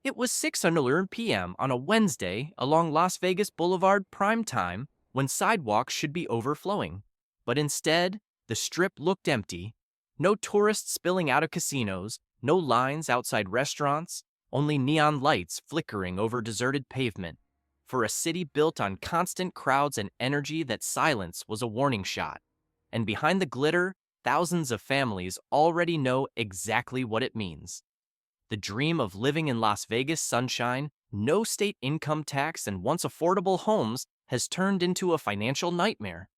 It was 6:00 p.m. on a Wednesday along Las Vegas Boulevard prime time when sidewalks should be overflowing. But instead, the strip looked empty. No tourists spilling out of casinos, no lines outside restaurants, only neon lights flickering over deserted pavement. For a city built on constant crowds and energy, that silence was a warning shot. And behind the glitter, thousands of families already know exactly what it means. The dream of living in Las Vegas sunshine, no state income tax, and once affordable homes has turned into a financial nightmare.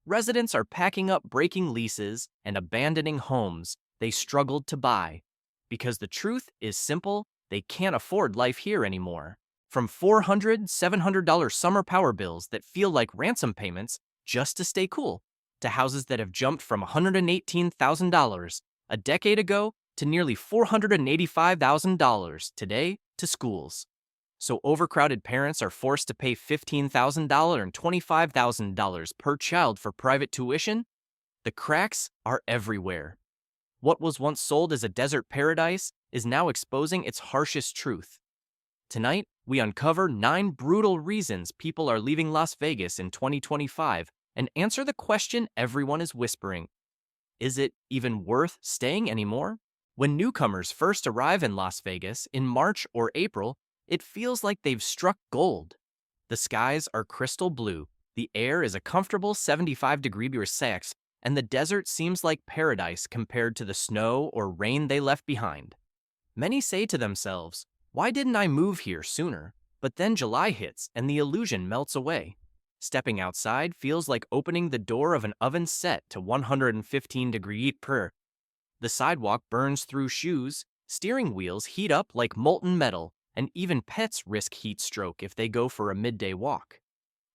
Residents are packing up breaking leases and abandoning homes they struggled to buy. Because the truth is simple, they can't afford life here anymore. From $400, $700 summer power bills that feel like ransom payments just to stay cool, to houses that have jumped from $118,000 a decade ago to nearly $485,000 today, to schools. So overcrowded parents are forced to pay $15,000 and $25,000 per child for private tuition. The cracks are everywhere. What was once sold as a desert paradise is now exposing its harshest truth. Tonight, we uncover 9 brutal reasons people are leaving Las Vegas in 2025 and answer the question everyone is whispering. Is it even worth staying anymore? When newcomers first arrive in Las Vegas in March or April, it feels like they've struck gold. The skies are crystal blue, the air is a comfortable 75 degrees Celsius, and the desert seems like paradise compared to the snow or rain they left behind. Many say to themselves, "Why didn't I move here sooner?" But then July hits and the illusion melts away. Stepping outside feels like opening the door of an oven set to 115 degrees per. The sidewalk burns through shoes, steering wheels heat up like molten metal, and even pets risk heat stroke if they go for a midday walk.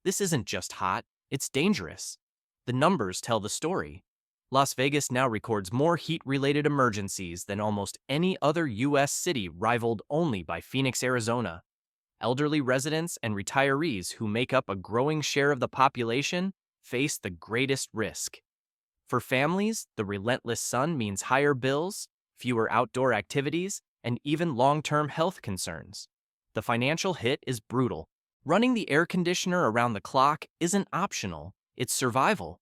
This isn't just hot, it's dangerous. The numbers tell the story. Las Vegas now records more heat-related emergencies than almost any other U.S. city, rivaled only by Phoenix, Arizona. Elderly residents and retirees, who make up a growing share of the population, face the greatest risk. For families, the relentless sun means higher bills, fewer outdoor activities, and even long-term health concerns. The financial hit is brutal. Running the air conditioner around the clock isn't optional, it's survival.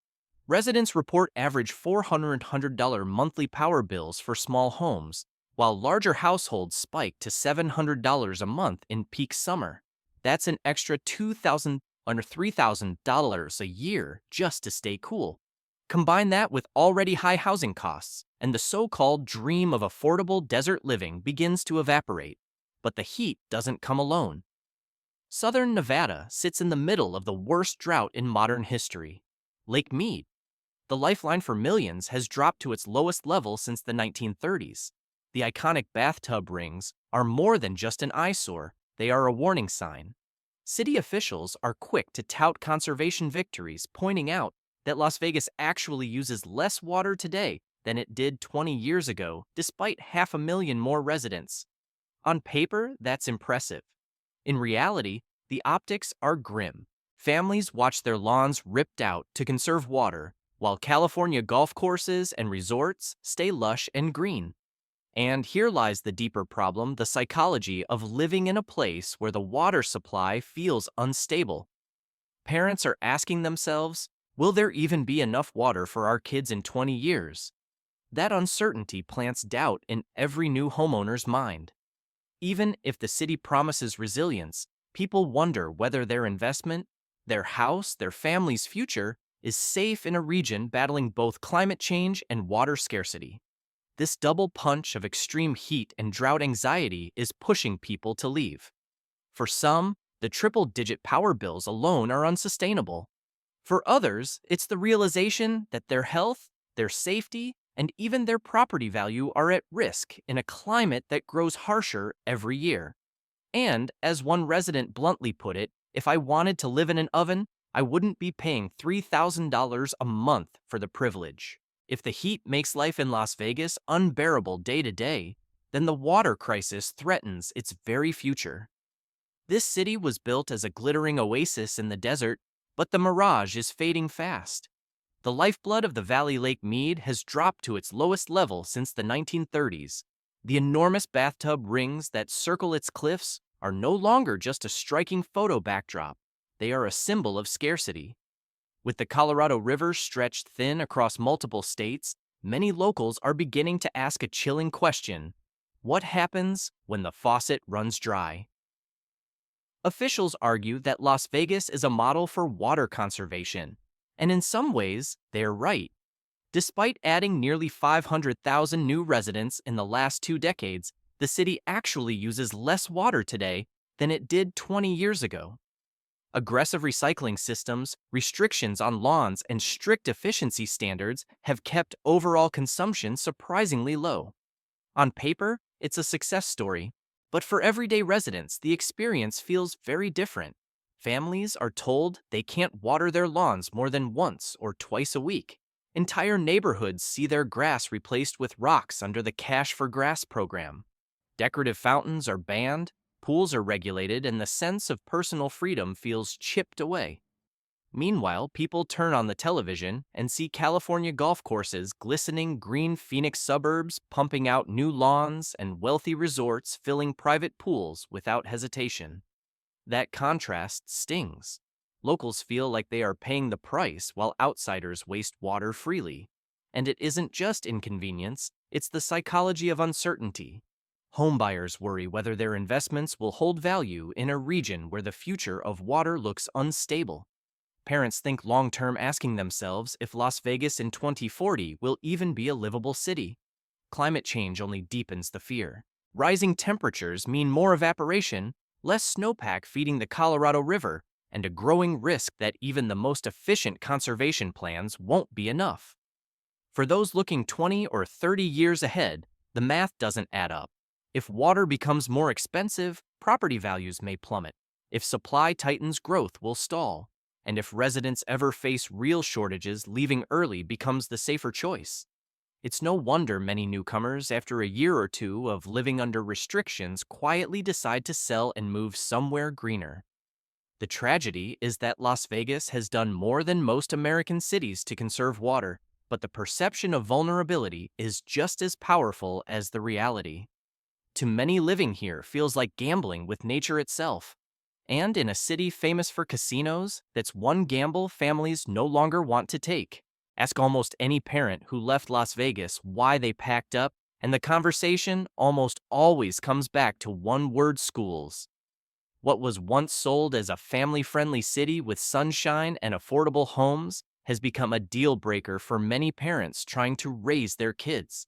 Residents report average $400 monthly power bills for small homes, while larger households spike to $700 a month in peak summer. That's an extra $2,000 under $3,000 a year just to stay cool. Combine that with already high housing costs, and the so-called dream of affordable desert living begins to evaporate. But the heat doesn't come alone. Southern Nevada sits in the middle of the worst drought in modern history. Lake Mead, the lifeline for millions, has dropped to its lowest level since the 1930s. The iconic bathtub rings are more than just an eyesore, they are a warning sign. City officials are quick to tout conservation victories, pointing out that Las Vegas actually uses less water today than it did 20 years ago, despite 500,000 more residents. On paper, that's impressive. In reality, the optics are grim. Families watch their lawns ripped out to conserve water, while California golf courses and resorts stay lush and green. And here lies the deeper problem: the psychology of living in a place where the water supply feels unstable. Parents are asking themselves, will there even be enough water for our kids in 20 years? That uncertainty plants doubt in every new homeowner's mind. Even if the city promises resilience, people wonder whether their investment, their house, their family's future, is safe in a region battling both climate change and water scarcity. This double punch of extreme heat and drought anxiety is pushing people to leave. For some, the triple-digit power bills alone are unsustainable. For others, it's the realization that their health, their safety, and even their property value are at risk in a climate that grows harsher every year. And, as one resident bluntly put it, if I wanted to live in an oven, I wouldn't be paying $3,000 a month for the privilege. If the heat makes life in Las Vegas unbearable day to day, then the water crisis threatens its very future. This city was built as a glittering oasis in the desert, but the mirage is fading fast. The lifeblood of the valley, Lake Mead, has dropped to its lowest level since the 1930s. The enormous bathtub rings that circle its cliffs are no longer just a striking photo backdrop. They are a symbol of scarcity. With the Colorado River stretched thin across multiple states, many locals are beginning to ask a chilling question: what happens when the faucet runs dry? Officials argue that Las Vegas is a model for water conservation, and in some ways, they're right. Despite adding nearly 500,000 new residents in the last 2 decades, the city actually uses less water today than it did 20 years ago. Aggressive recycling systems, restrictions on lawns, and strict efficiency standards have kept overall consumption surprisingly low. On paper, it's a success story, but for everyday residents, the experience feels very different. Families are told they can't water their lawns more than once or twice a week. Entire neighborhoods see their grass replaced with rocks under the Cash for Grass program. Decorative fountains are banned, pools are regulated, and the sense of personal freedom feels chipped away. Meanwhile, people turn on the television and see California golf courses, glistening green Phoenix suburbs pumping out new lawns, and wealthy resorts filling private pools without hesitation. That contrast stings. Locals feel like they are paying the price while outsiders waste water freely. And it isn't just inconvenience, it's the psychology of uncertainty. Homebuyers worry whether their investments will hold value in a region where the future of water looks unstable. Parents think long-term, asking themselves if Las Vegas in 2040 will even be a livable city. Climate change only deepens the fear. Rising temperatures mean more evaporation, less snowpack feeding the Colorado River, and a growing risk that even the most efficient conservation plans won't be enough. For those looking 20 or 30 years ahead, the math doesn't add up. If water becomes more expensive, property values may plummet. If supply tightens, growth will stall. And if residents ever face real shortages, leaving early becomes the safer choice. It's no wonder many newcomers, after a year or two of living under restrictions, quietly decide to sell and move somewhere greener. The tragedy is that Las Vegas has done more than most American cities to conserve water, but the perception of vulnerability is just as powerful as the reality. To many, living here feels like gambling with nature itself. And in a city famous for casinos, that's one gamble families no longer want to take. Ask almost any parent who left Las Vegas why they packed up, and the conversation almost always comes back to one word: schools. What was once sold as a family-friendly city with sunshine and affordable homes has become a deal breaker for many parents trying to raise their kids.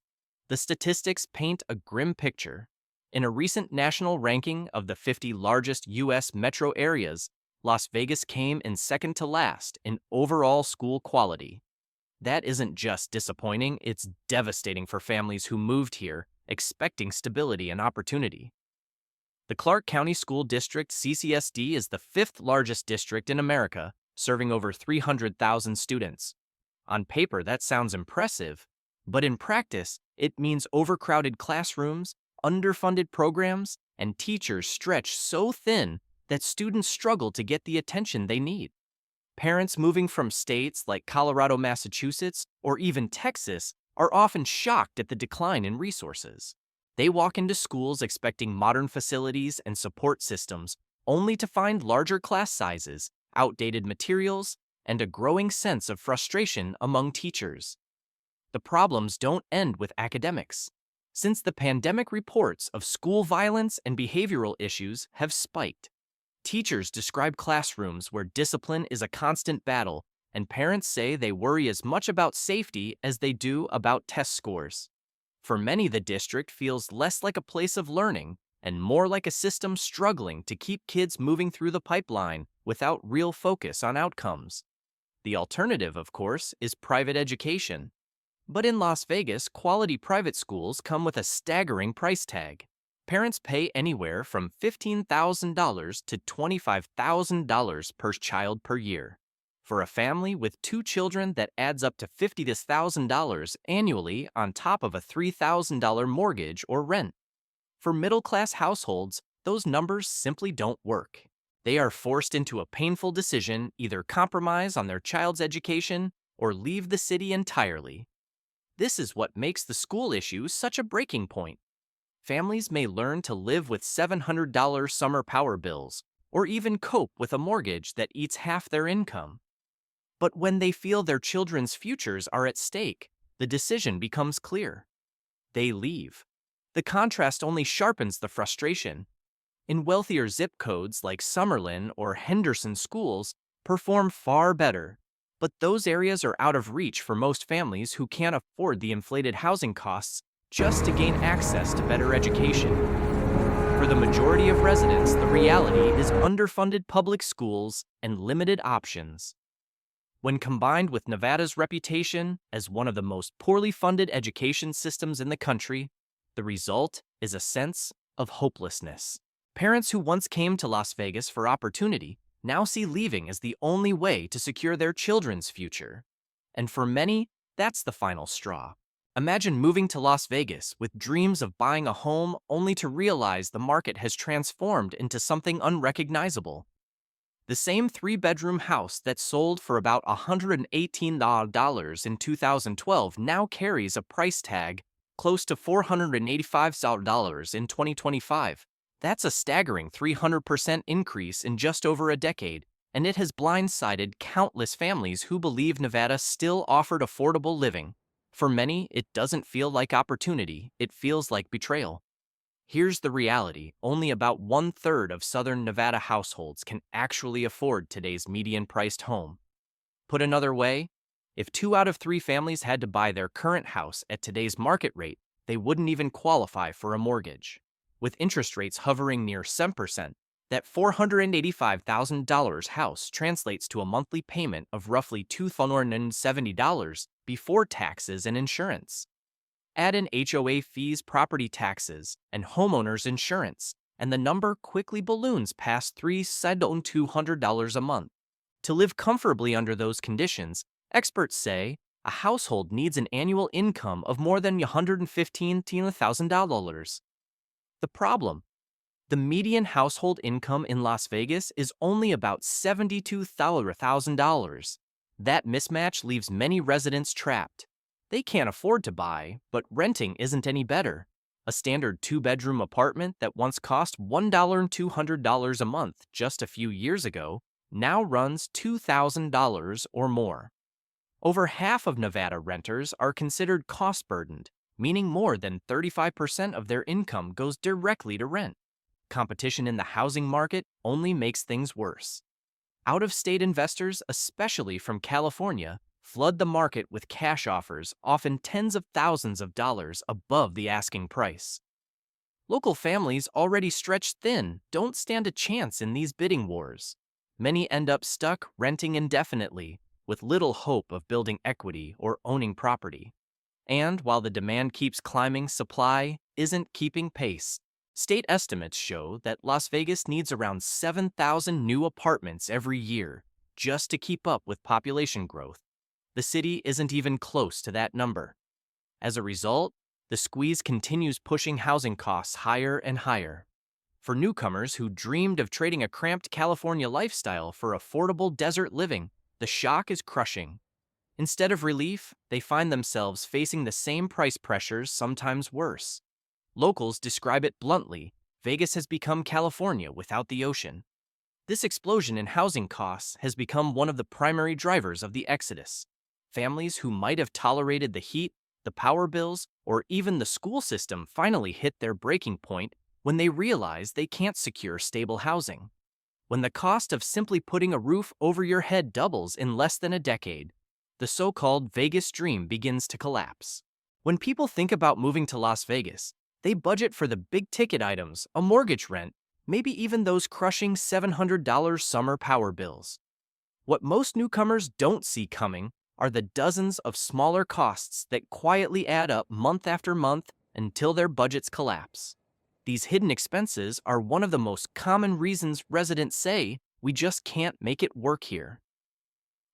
The statistics paint a grim picture. In a recent national ranking of the 50 largest U.S. metro areas, Las Vegas came in second to last in overall school quality. That isn't just disappointing, it's devastating for families who moved here expecting stability and opportunity. The Clark County School District, CCSD, is the fifth largest district in America, serving over 300,000 students. On paper, that sounds impressive, but in practice, it means overcrowded classrooms, underfunded programs, and teachers stretched so thin that students struggle to get the attention they need. Parents moving from states like Colorado, Massachusetts, or even Texas are often shocked at the decline in resources. They walk into schools expecting modern facilities and support systems, only to find larger class sizes, outdated materials, and a growing sense of frustration among teachers. The problems don't end with academics. Since the pandemic, reports of school violence and behavioral issues have spiked. Teachers describe classrooms where discipline is a constant battle, and parents say they worry as much about safety as they do about test scores. For many, the district feels less like a place of learning and more like a system struggling to keep kids moving through the pipeline without real focus on outcomes. The alternative, of course, is private education. But in Las Vegas, quality private schools come with a staggering price tag. Parents pay anywhere from $15,000 to $25,000 per child per year. For a family with 2 children, that adds up to $50,000 annually on top of a $3,000 mortgage or rent. For middle-class households, those numbers simply don't work. They are forced into a painful decision: either compromise on their child's education or leave the city entirely. This is what makes the school issue such a breaking point. families may learn to live with $700 summer power bills, or even cope with a mortgage that eats half their income. But when they feel their children's futures are at stake, the decision becomes clear. They leave. The contrast only sharpens the frustration. In wealthier zip codes like Summerlin or Henderson schools perform far better, but those areas are out of reach for most families who can't afford the inflated housing costs just to gain access to better education. For the majority of residents, the reality is underfunded public schools and limited options. When combined with Nevada's reputation as one of the most poorly funded education systems in the country, the result is a sense of hopelessness. Parents who once came to Las Vegas for opportunity now see leaving as the only way to secure their children's future. And for many, that's the final straw. Imagine moving to Las Vegas with dreams of buying a home only to realize the market has transformed into something unrecognizable. The same three-bedroom house that sold for about $118 in 2012 now carries a price tag close to $485 in 2025. That's a staggering 300% increase in just over a decade, and it has blindsided countless families who believe Nevada still offered affordable living. For many, it doesn't feel like opportunity, it feels like betrayal. Here's the reality: only about 1/3 of southern Nevada households can actually afford today's median-priced home. Put another way, if 2 out of 3 families had to buy their current house at today's market rate, they wouldn't even qualify for a mortgage. With interest rates hovering near 7%, that $485,000 house translates to a monthly payment of roughly $270 before taxes and insurance. Add in HOA fees, property taxes, and homeowners insurance, and the number quickly balloons past $3,200 a month. To live comfortably under those conditions, experts say a household needs an annual income of more than $115,000. The problem: the median household income in Las Vegas is only about $72,000. That mismatch leaves many residents trapped. They can't afford to buy, but renting isn't any better. A standard 2-bedroom apartment that once cost $1,200 a month just a few years ago now runs $2,000 or more. Over half of Nevada renters are considered cost-burdened, meaning more than 35% of their income goes directly to rent. Competition in the housing market only makes things worse. Out-of-state investors, especially from California, flood the market with cash offers, often tens of thousands of dollars above the asking price. Local families, already stretched thin, don't stand a chance in these bidding wars. Many end up stuck renting indefinitely, with little hope of building equity or owning property. And while the demand keeps climbing, supply isn't keeping pace. State estimates show that Las Vegas needs around 7,000 new apartments every year just to keep up with population growth. The city isn't even close to that number. As a result, the squeeze continues pushing housing costs higher and higher. For newcomers who dreamed of trading a cramped California lifestyle for affordable desert living, the shock is crushing. Instead of relief, they find themselves facing the same price pressures, sometimes worse. Locals describe it bluntly: Vegas has become California without the ocean. This explosion in housing costs has become one of the primary drivers of the exodus. Families who might have tolerated the heat, the power bills, or even the school system finally hit their breaking point when they realize they can't secure stable housing. When the cost of simply putting a roof over your head doubles in less than a decade, the so-called Vegas dream begins to collapse. When people think about moving to Las Vegas, they budget for the big-ticket items, a mortgage rent, maybe even those crushing $700 summer power bills. What most newcomers don't see coming are the dozens of smaller costs that quietly add up month after month until their budgets collapse. These hidden expenses are one of the most common reasons residents say, "We just can't make it work here."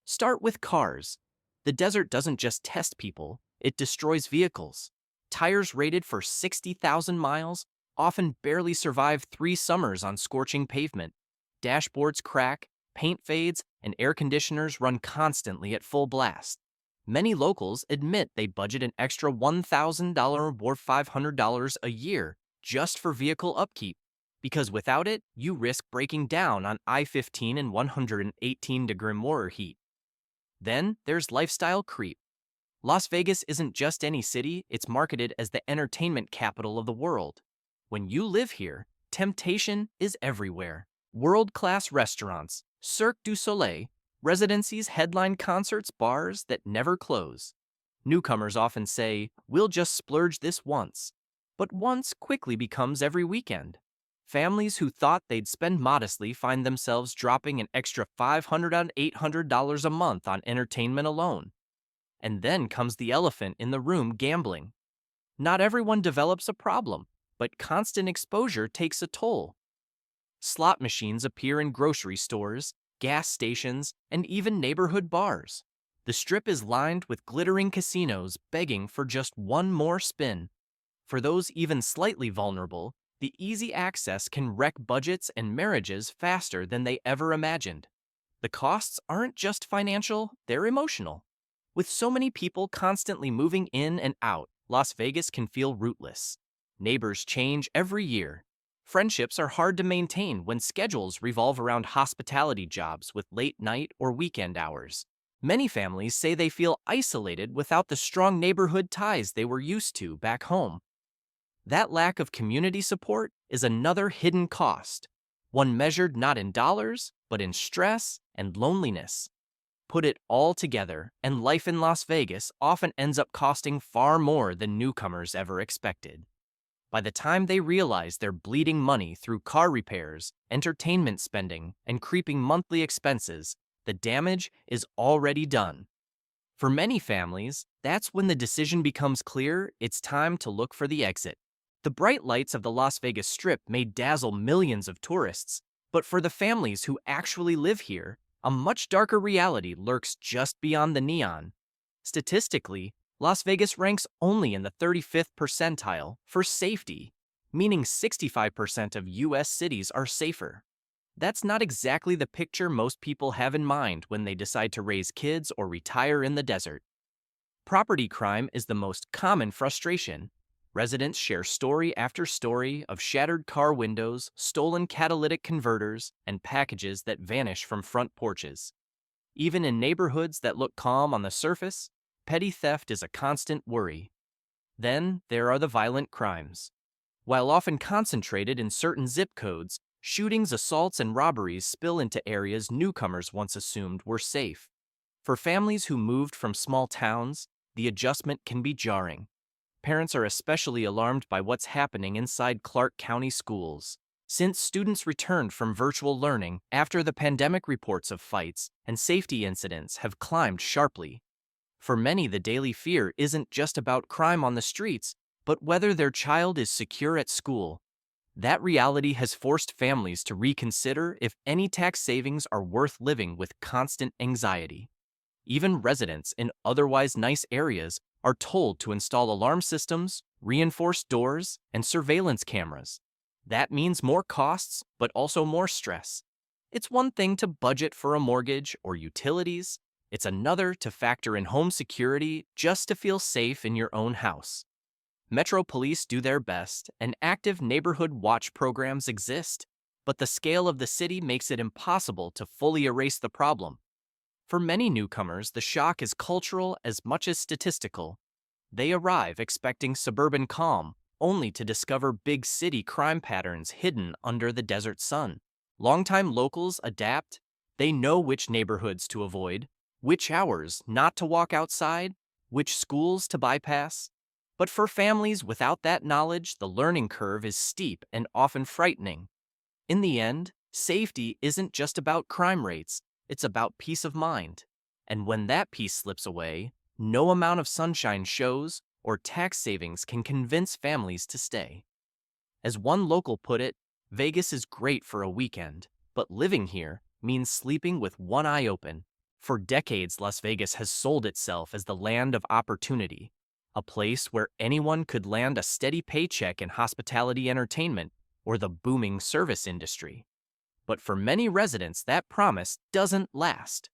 Start with cars. The desert doesn't just test people, it destroys vehicles. Tires rated for 60,000 miles often barely survive 3 summers on scorching pavement. Dashboards crack, paint fades, and air conditioners run constantly at full blast. Many locals admit they budget an extra $1,000 or $500 a year just for vehicle upkeep, because without it, you risk breaking down on I-15 in 118-degree more heat. Then there's lifestyle creep. Las Vegas isn't just any city, it's marketed as the entertainment capital of the world. When you live here, temptation is everywhere. World-class restaurants, Cirque du Soleil, residencies headline concerts, bars that never close. Newcomers often say, "We'll just splurge this once." But once quickly becomes every weekend. Families who thought they'd spend modestly find themselves dropping an extra $500 to $800 a month on entertainment alone. And then comes the elephant in the room, gambling. Not everyone develops a problem, but constant exposure takes a toll. Slot machines appear in grocery stores, gas stations, and even neighborhood bars. The Strip is lined with glittering casinos begging for just one more spin. For those even slightly vulnerable, the easy access can wreck budgets and marriages faster than they ever imagined. The costs aren't just financial, they're emotional. With so many people constantly moving in and out, Las Vegas can feel rootless. Neighbors change every year. Friendships are hard to maintain when schedules revolve around hospitality jobs with late night or weekend hours. Many families say they feel isolated without the strong neighborhood ties they were used to back home. That lack of community support is another hidden cost, one measured not in dollars, but in stress and loneliness. Put it all together, and life in Las Vegas often ends up costing far more than newcomers ever expected. By the time they realize they're bleeding money through car repairs, entertainment spending, and creeping monthly expenses, the damage is already done. For many families, that's when the decision becomes clear it's time to look for the exit. The bright lights of the Las Vegas Strip may dazzle millions of tourists, but for the families who actually live here, a much darker reality lurks just beyond the neon. Statistically, Las Vegas ranks only in the 35th percentile for safety, meaning 65% of U.S. cities are safer. That's not exactly the picture most people have in mind when they decide to raise kids or retire in the desert. Property crime is the most common frustration. Residents share story after story of shattered car windows, stolen catalytic converters, and packages that vanish from front porches. Even in neighborhoods that look calm on the surface, petty theft is a constant worry. Then there are the violent crimes. While often concentrated in certain zip codes, shootings, assaults, and robberies spill into areas newcomers once assumed were safe. For families who moved from small towns, the adjustment can be jarring. Parents are especially alarmed by what's happening inside Clark County schools. Since students returned from virtual learning after the pandemic, reports of fights and safety incidents have climbed sharply. For many, the daily fear isn't just about crime on the streets, but whether their child is secure at school. That reality has forced families to reconsider if any tax savings are worth living with constant anxiety. Even residents in otherwise nice areas are told to install alarm systems, reinforced doors, and surveillance cameras. That means more costs, but also more stress. It's one thing to budget for a mortgage or utilities. It's another to factor in home security just to feel safe in your own house. Metro Police do their best, and active neighborhood watch programs exist, but the scale of the city makes it impossible to fully erase the problem. For many newcomers, the shock is cultural as much as statistical. They arrive expecting suburban calm, only to discover big city crime patterns hidden under the desert sun. Longtime locals adapt. They know which neighborhoods to avoid, which hours not to walk outside, which schools to bypass. But for families without that knowledge, the learning curve is steep and often frightening. In the end, safety isn't just about crime rates, it's about peace of mind. And when that peace slips away, no amount of sunshine shows or tax savings can convince families to stay. As one local put it, Vegas is great for a weekend, but living here means sleeping with one eye open. For decades, Las Vegas has sold itself as the land of opportunity, a place where anyone could land a steady paycheck in hospitality, entertainment, or the booming service industry. But for many residents, that promise doesn't last.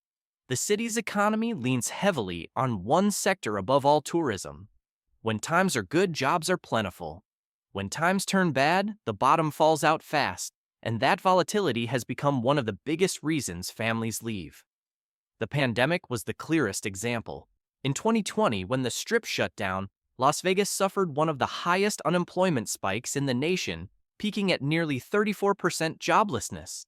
The city's economy leans heavily on one sector above all: tourism. When times are good, jobs are plentiful. When times turn bad, the bottom falls out fast, and that volatility has become one of the biggest reasons families leave. The pandemic was the clearest example. In 2020, when the Strip shut down, Las Vegas suffered one of the highest unemployment spikes in the nation, peaking at nearly 34% joblessness.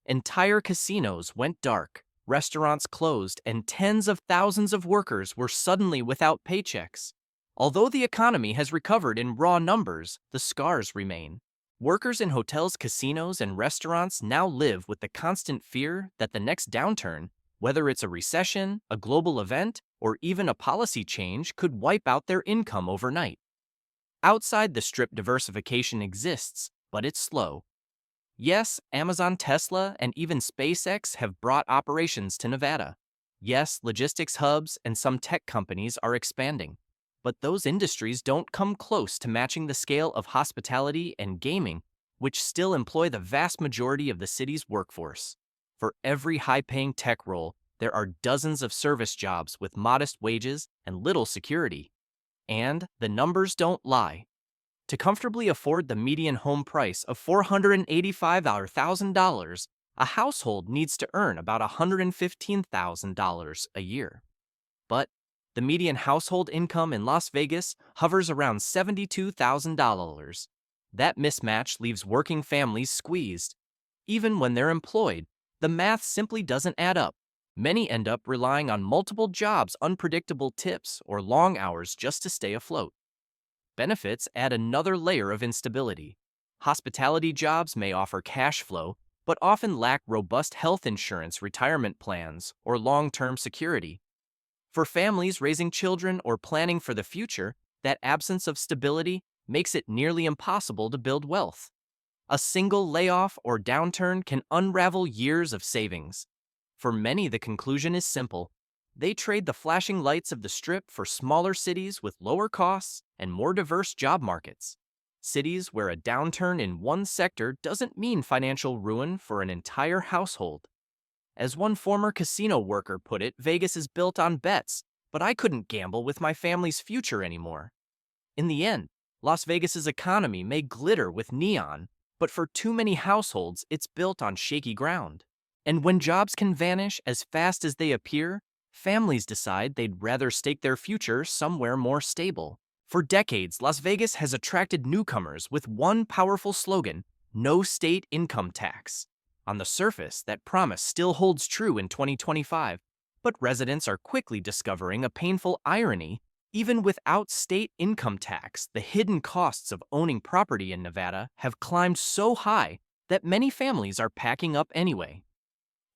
Entire casinos went dark, restaurants closed, and tens of thousands of workers were suddenly without paychecks. Although the economy has recovered in raw numbers, the scars remain. Workers in hotels, casinos, and restaurants now live with the constant fear that the next downturn, whether it's a recession, a global event, or even a policy change, could wipe out their income overnight. Outside the Strip, diversification exists, but it's slow. Yes, Amazon, Tesla, and even SpaceX have brought operations to Nevada. Yes, logistics hubs and some tech companies are expanding. But those industries don't come close to matching the scale of hospitality and gaming, which still employ the vast majority of the city's workforce. For every high-paying tech role, there are dozens of service jobs with modest wages and little security. And the numbers don't lie. To comfortably afford the median home price of $485,000, a household needs to earn about $115,000 a year. But the median household income in Las Vegas hovers around $72,000. That mismatch leaves working families squeezed. Even when they're employed, the math simply doesn't add up. Many end up relying on multiple jobs, unpredictable tips, or long hours just to stay afloat. Benefits add another layer of instability. Hospitality jobs may offer cash flow, but often lack robust health insurance, retirement plans, or long-term security. For families raising children or planning for the future, that absence of stability makes it nearly impossible to build wealth. A single layoff or downturn can unravel years of savings. For many, the conclusion is simple. They trade the flashing lights of the Strip for smaller cities with lower costs and more diverse job markets. Cities where a downturn in one sector doesn't mean financial ruin for an entire household. As one former casino worker put it, Vegas is built on bets, but I couldn't gamble with my family's future anymore. In the end, Las Vegas's economy may glitter with neon, but for too many households, it's built on shaky ground. And when jobs can vanish as fast as they appear, families decide they'd rather stake their future somewhere more stable. For decades, Las Vegas has attracted newcomers with one powerful slogan: no state income tax. On the surface, that promise still holds true in 2025, but residents are quickly discovering a painful irony. Even without state income tax, the hidden costs of owning property in Nevada have climbed so high that many families are packing up anyway.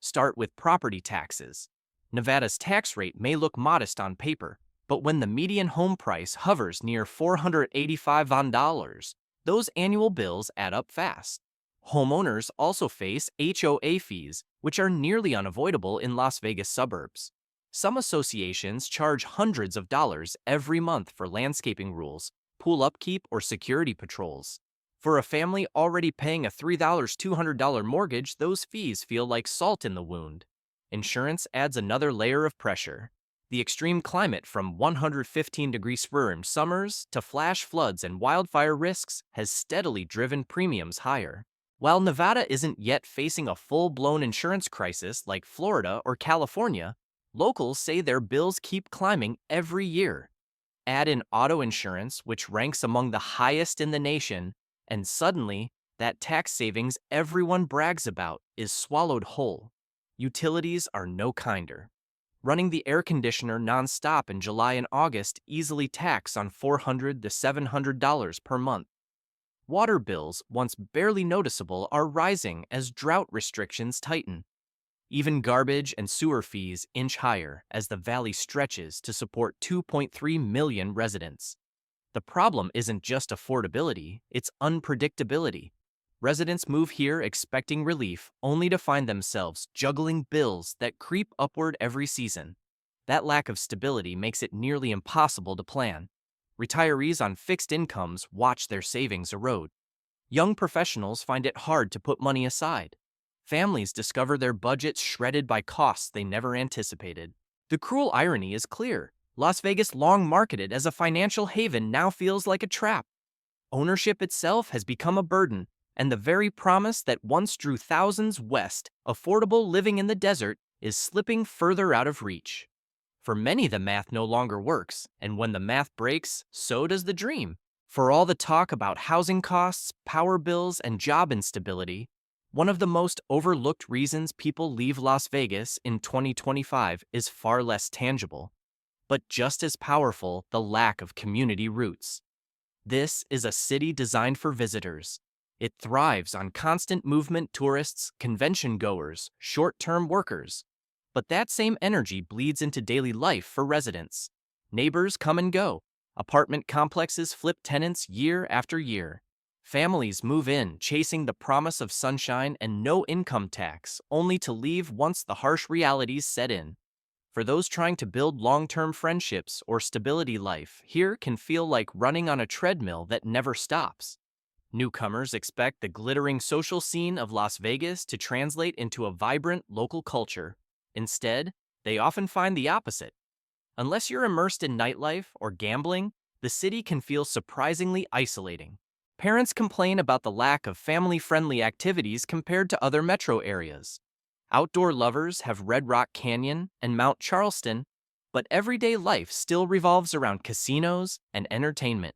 Start with property taxes. Nevada's tax rate may look modest on paper, but when the median home price hovers near $485,000, those annual bills add up fast. Homeowners also face HOA fees, which are nearly unavoidable in Las Vegas suburbs. Some associations charge hundreds of dollars every month for landscaping rules, pool upkeep, or security patrols. For a family already paying a $3,200 mortgage, those fees feel like salt in the wound. Insurance adds another layer of pressure. The extreme climate, from 115-degree spring summers to flash floods and wildfire risks, has steadily driven premiums higher. While Nevada isn't yet facing a full-blown insurance crisis like Florida or California, locals say their bills keep climbing every year. Add in auto insurance, which ranks among the highest in the nation, and suddenly, that tax savings everyone brags about is swallowed whole. Utilities are no kinder. Running the air conditioner nonstop in July and August easily tax on $400 to $700 per month. Water bills, once barely noticeable, are rising as drought restrictions tighten. Even garbage and sewer fees inch higher as the valley stretches to support 2.3 million residents. The problem isn't just affordability, it's unpredictability. Residents move here expecting relief, only to find themselves juggling bills that creep upward every season. That lack of stability makes it nearly impossible to plan. Retirees on fixed incomes watch their savings erode. Young professionals find it hard to put money aside. Families discover their budgets shredded by costs they never anticipated. The cruel irony is clear. Las Vegas, long marketed as a financial haven, now feels like a trap. Ownership itself has become a burden, and the very promise that once drew thousands west, affordable living in the desert, is slipping further out of reach. For many, the math no longer works, and when the math breaks, so does the dream. For all the talk about housing costs, power bills, and job instability, one of the most overlooked reasons people leave Las Vegas in 2025 is far less tangible, but just as powerful: the lack of community roots. This is a city designed for visitors. It thrives on constant movement: tourists, convention goers, short-term workers. But that same energy bleeds into daily life for residents. Neighbors come and go. Apartment complexes flip tenants year after year. Families move in, chasing the promise of sunshine and no income tax, only to leave once the harsh realities set in. For those trying to build long-term friendships or stability, life here can feel like running on a treadmill that never stops. Newcomers expect the glittering social scene of Las Vegas to translate into a vibrant local culture. Instead, they often find the opposite. Unless you're immersed in nightlife or gambling, the city can feel surprisingly isolating. Parents complain about the lack of family-friendly activities compared to other metro areas. Outdoor lovers have Red Rock Canyon and Mount Charleston, but everyday life still revolves around casinos and entertainment.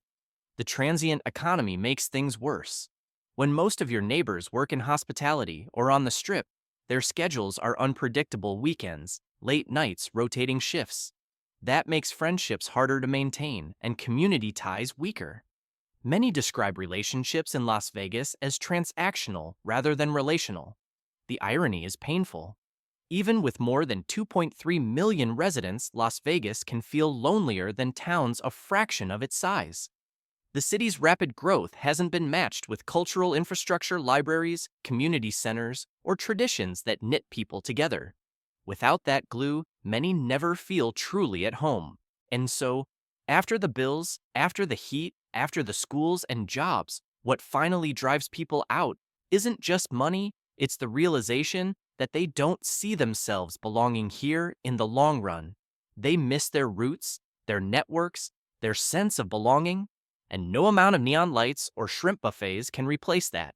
The transient economy makes things worse. When most of your neighbors work in hospitality or on the Strip, their schedules are unpredictable: weekends, late nights, rotating shifts. That makes friendships harder to maintain and community ties weaker. Many describe relationships in Las Vegas as transactional rather than relational. The irony is painful. Even with more than 2.3 million residents, Las Vegas can feel lonelier than towns a fraction of its size. The city's rapid growth hasn't been matched with cultural infrastructure, libraries, community centers, or traditions that knit people together. Without that glue, many never feel truly at home. And so, after the bills, after the heat, after the schools and jobs, what finally drives people out isn't just money, it's the realization that they don't see themselves belonging here in the long run. They miss their roots, their networks, their sense of belonging, and no amount of neon lights or shrimp buffets can replace that.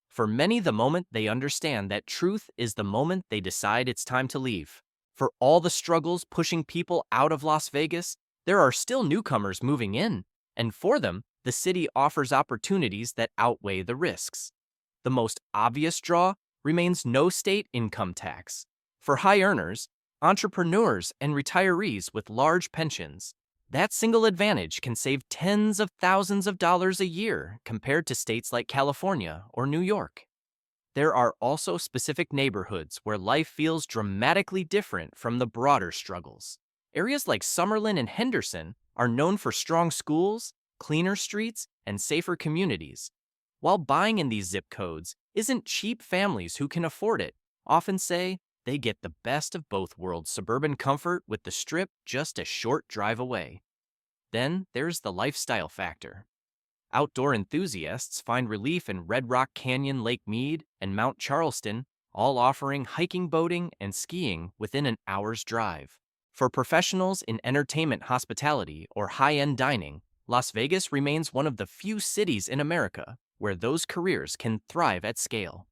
For many, the moment they understand that truth is the moment they decide it's time to leave. For all the struggles pushing people out of Las Vegas, there are still newcomers moving in, and for them, the city offers opportunities that outweigh the risks. The most obvious draw remains no state income tax. For high earners, entrepreneurs, and retirees with large pensions, that single advantage can save tens of thousands of dollars a year compared to states like California or New York. There are also specific neighborhoods where life feels dramatically different from the broader struggles. Areas like Summerlin and Henderson are known for strong schools, cleaner streets, and safer communities. While buying in these zip codes isn't cheap, families who can afford it often say they get the best of both worlds: suburban comfort with the Strip just a short drive away. Then there's the lifestyle factor. Outdoor enthusiasts find relief in Red Rock Canyon, Lake Mead, and Mount Charleston, all offering hiking, boating, and skiing within an hour's drive. For professionals in entertainment, hospitality, or high-end dining, Las Vegas remains one of the few cities in America where those careers can thrive at scale.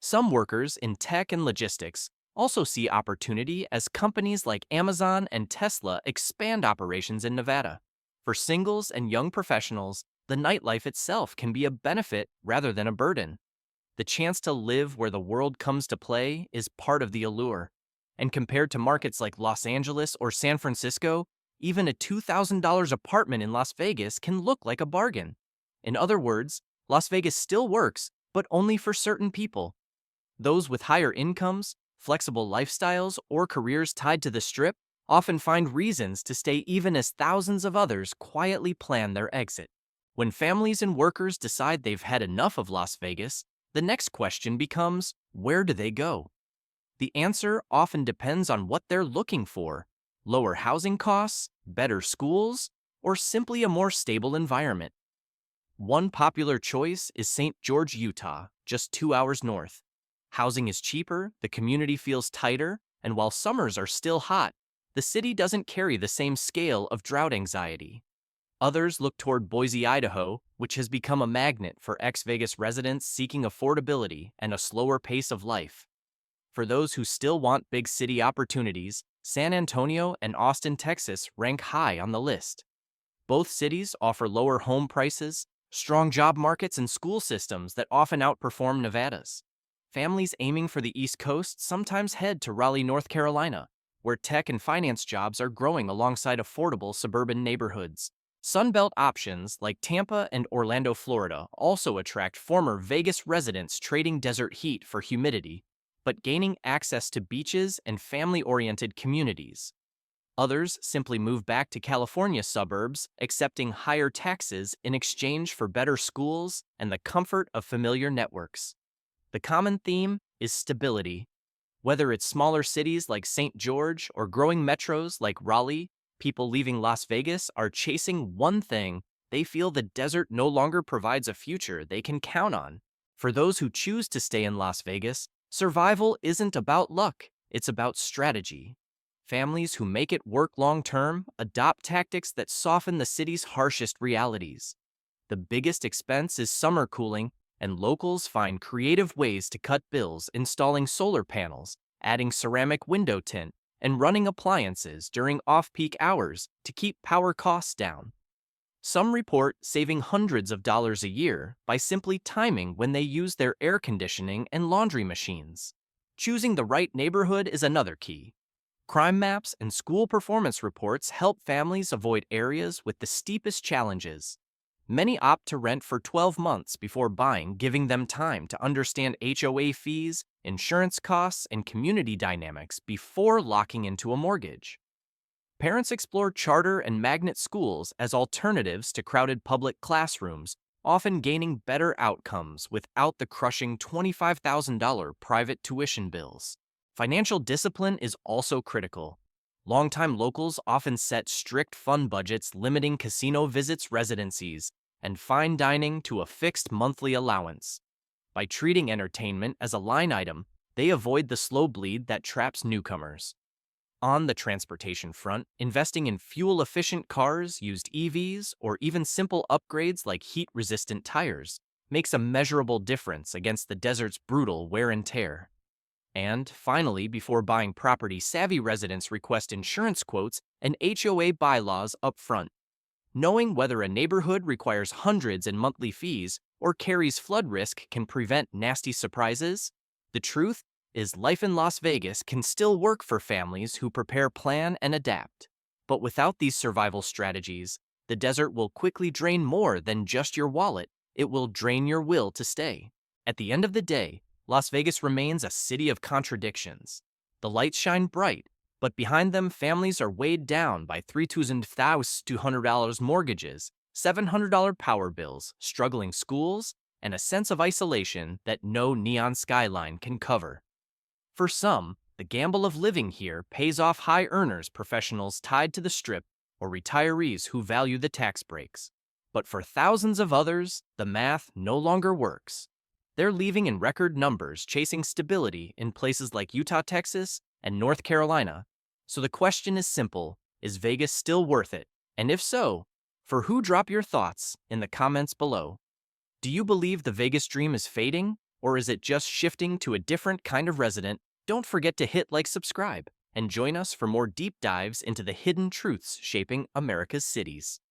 Some workers in tech and logistics also see opportunity as companies like Amazon and Tesla expand operations in Nevada. For singles and young professionals, the nightlife itself can be a benefit rather than a burden. The chance to live where the world comes to play is part of the allure. And compared to markets like Los Angeles or San Francisco, even a $2,000 apartment in Las Vegas can look like a bargain. In other words, Las Vegas still works, but only for certain people. Those with higher incomes, flexible lifestyles, or careers tied to the Strip often find reasons to stay, even as thousands of others quietly plan their exit. When families and workers decide they've had enough of Las Vegas, the next question becomes, where do they go? The answer often depends on what they're looking for: lower housing costs, better schools, or simply a more stable environment. One popular choice is St. George, Utah, just 2 hours north. Housing is cheaper, the community feels tighter, and while summers are still hot, the city doesn't carry the same scale of drought anxiety. Others look toward Boise, Idaho, which has become a magnet for ex-Vegas residents seeking affordability and a slower pace of life. For those who still want big city opportunities, San Antonio and Austin, Texas rank high on the list. Both cities offer lower home prices, strong job markets, and school systems that often outperform Nevada's. Families aiming for the East Coast sometimes head to Raleigh, North Carolina, where tech and finance jobs are growing alongside affordable suburban neighborhoods. Sunbelt options like Tampa and Orlando, Florida also attract former Vegas residents trading desert heat for humidity, but gaining access to beaches and family-oriented communities. Others simply move back to California suburbs, accepting higher taxes in exchange for better schools and the comfort of familiar networks. The common theme is stability. Whether it's smaller cities like St. George or growing metros like Raleigh, people leaving Las Vegas are chasing one thing: they feel the desert no longer provides a future they can count on. For those who choose to stay in Las Vegas, survival isn't about luck, it's about strategy. Families who make it work long-term adopt tactics that soften the city's harshest realities. The biggest expense is summer cooling, and locals find creative ways to cut bills, installing solar panels, adding ceramic window tint, and running appliances during off-peak hours to keep power costs down. Some report saving hundreds of dollars a year by simply timing when they use their air conditioning and laundry machines. Choosing the right neighborhood is another key. Crime maps and school performance reports help families avoid areas with the steepest challenges. Many opt to rent for 12 months before buying, giving them time to understand HOA fees, insurance costs, and community dynamics before locking into a mortgage. Parents explore charter and magnet schools as alternatives to crowded public classrooms, often gaining better outcomes without the crushing $25,000 private tuition bills. Financial discipline is also critical. Longtime locals often set strict fund budgets, limiting casino visits, residencies, and fine dining to a fixed monthly allowance. By treating entertainment as a line item, they avoid the slow bleed that traps newcomers. On the transportation front, investing in fuel-efficient cars, used EVs, or even simple upgrades like heat-resistant tires makes a measurable difference against the desert's brutal wear and tear. And finally, before buying property, savvy residents request insurance quotes and HOA bylaws up front. Knowing whether a neighborhood requires hundreds in monthly fees or carries flood risk can prevent nasty surprises. The truth is, life in Las Vegas can still work for families who prepare, plan, and adapt. But without these survival strategies, the desert will quickly drain more than just your wallet. It will drain your will to stay. At the end of the day, Las Vegas remains a city of contradictions. The lights shine bright, but behind them, families are weighed down by $3,200 mortgages, $700 power bills, struggling schools, and a sense of isolation that no neon skyline can cover. For some, the gamble of living here pays off: high earners, professionals tied to the Strip, or retirees who value the tax breaks. But for thousands of others, the math no longer works. They're leaving in record numbers, chasing stability in places like Utah, Texas, and North Carolina. So the question is simple: is Vegas still worth it? And if so, for who? Drop your thoughts in the comments below. Do you believe the Vegas dream is fading, or is it just shifting to a different kind of resident? Don't forget to hit like, subscribe, and join us for more deep dives into the hidden truths shaping America's cities.